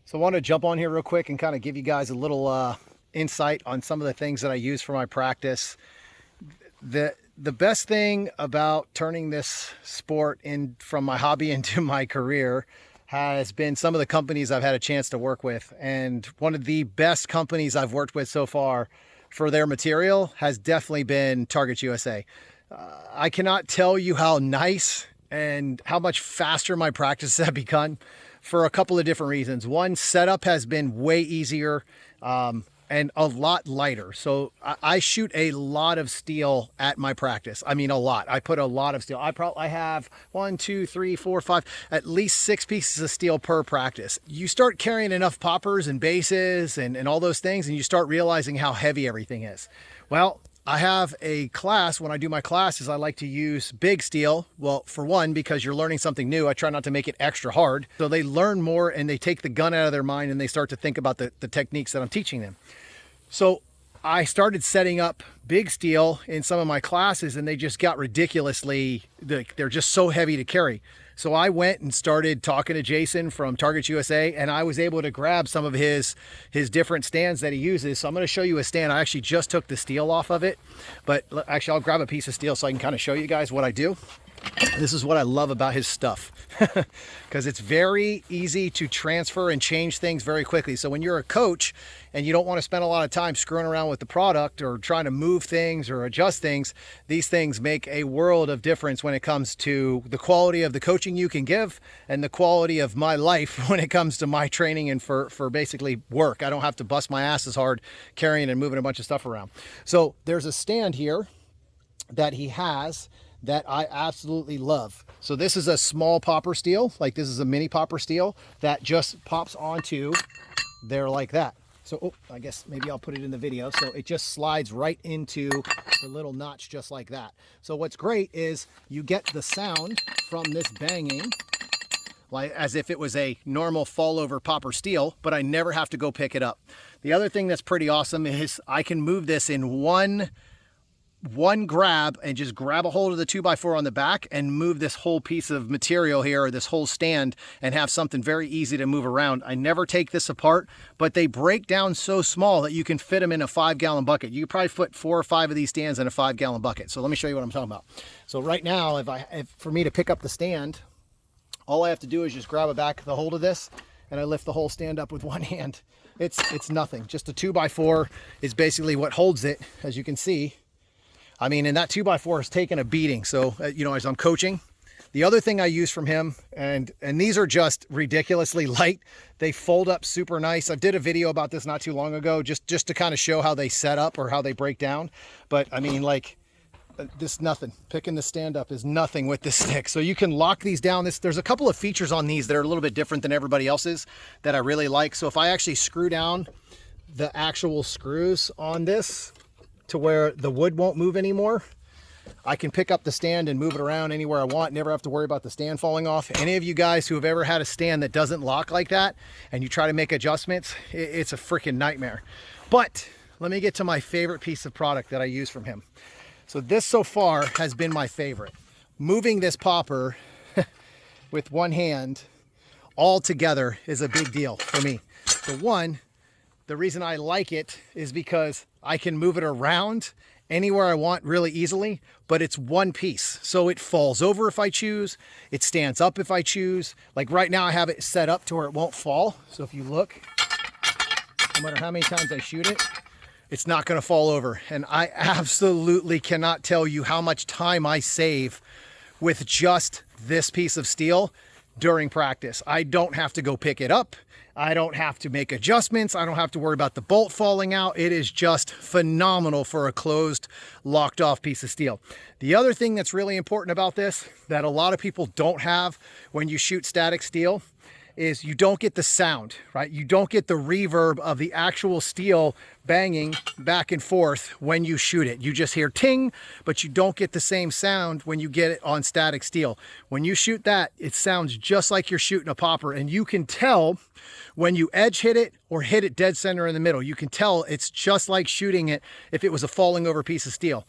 So I want to jump on here real quick and kind of give you guys a little insight on some of the things that I use for my practice. The best thing about turning this sport in from my hobby into my career has been some of the companies I've had a chance to work with. And one of the best companies I've worked with so far for their material has definitely been Target USA. I cannot tell you how nice and how much faster my practices have become for a couple of different reasons. One, setup has been way easier and a lot lighter. So I shoot a lot of steel at my practice. I mean, a lot. I put a lot of steel. I have 1, 2, 3, 4, 5, at least 6 pieces of steel per practice. You start carrying enough poppers and bases and all those things, and you start realizing how heavy everything is. Well, I have a class. When I do my classes, I like to use big steel. Well, for one, because you're learning something new, I try not to make it extra hard. So they learn more and they take the gun out of their mind and they start to think about the techniques that I'm teaching them. So I started setting up big steel in some of my classes and they just got ridiculously, they're just so heavy to carry. So I went and started talking to Jason from Target USA, and I was able to grab some of his different stands that he uses. So I'm going to show you a stand. I actually just took the steel off of it, but actually I'll grab a piece of steel so I can kind of show you guys what I do. This is what I love about his stuff because it's very easy to transfer and change things very quickly. So when you're a coach and you don't want to spend a lot of time screwing around with the product or trying to move things or adjust things, these things make a world of difference when it comes to the quality of the coaching you can give and the quality of my life when it comes to my training and for basically work. I don't have to bust my ass as hard carrying and moving a bunch of stuff around. So there's a stand here that he has that I absolutely love. So this is a small popper steel, like this is a mini popper steel that just pops onto there like that. So I guess maybe I'll put it in the video. So it just slides right into the little notch just like that. So what's great is you get the sound from this banging like as if it was a normal fall over popper steel, but I never have to go pick it up. The other thing that's pretty awesome is I can move this in one grab and just grab a hold of the 2x4 on the back and move this whole piece of material here, or this whole stand, and have something very easy to move around. I never take this apart, but they break down so small that you can fit them in a 5-gallon bucket. You could probably fit 4 or 5 of these stands in a 5-gallon bucket. So let me show you what I'm talking about. So right now, if for me to pick up the stand, all I have to do is just grab the hold of this, and I lift the whole stand up with one hand. It's nothing. Just a 2x4 is basically what holds it, as you can see. I mean, and that 2x4 is taking a beating. So, you know, as I'm coaching, the other thing I use from him, and these are just ridiculously light. They fold up super nice. I did a video about this not too long ago, just to kind of show how they set up or how they break down. But I mean, like this, nothing. Picking the stand up is nothing with this stick. So you can lock these down. There's a couple of features on these that are a little bit different than everybody else's that I really like. So if I actually screw down the actual screws on this to where the wood won't move anymore, I can pick up the stand and move it around anywhere I want, never have to worry about the stand falling off. Any of you guys who have ever had a stand that doesn't lock like that and you try to make adjustments, it's a freaking nightmare. But let me get to my favorite piece of product that I use from him. So this so far has been my favorite. Moving this popper with one hand all together is a big deal for me. The reason I like it is because I can move it around anywhere I want really easily, but it's one piece. So it falls over if I choose, it stands up if I choose. Like right now I have it set up to where it won't fall. So if you look, no matter how many times I shoot it, it's not gonna fall over. And I absolutely cannot tell you how much time I save with just this piece of steel during practice. I don't have to go pick it up. I don't have to make adjustments. I don't have to worry about the bolt falling out. It is just phenomenal for a closed, locked off piece of steel. The other thing that's really important about this that a lot of people don't have when you shoot static steel is you don't get the sound, right? You don't get the reverb of the actual steel banging back and forth when you shoot it. You just hear ting, but you don't get the same sound when you get it on static steel. When you shoot that, it sounds just like you're shooting a popper, and you can tell when you edge hit it or hit it dead center in the middle. You can tell it's just like shooting it if it was a falling over piece of steel.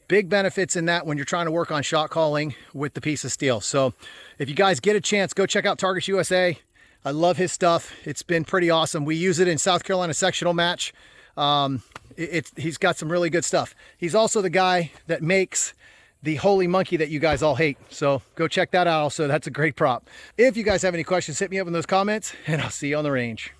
Big benefits in that when you're trying to work on shot calling with the piece of steel. So if you guys get a chance, go check out Target USA. I love his stuff. It's been pretty awesome. We use it in South Carolina sectional match. He's got some really good stuff. He's also the guy that makes the holy monkey that you guys all hate. So go check that out also. That's a great prop. If you guys have any questions, hit me up in those comments, and I'll see you on the range.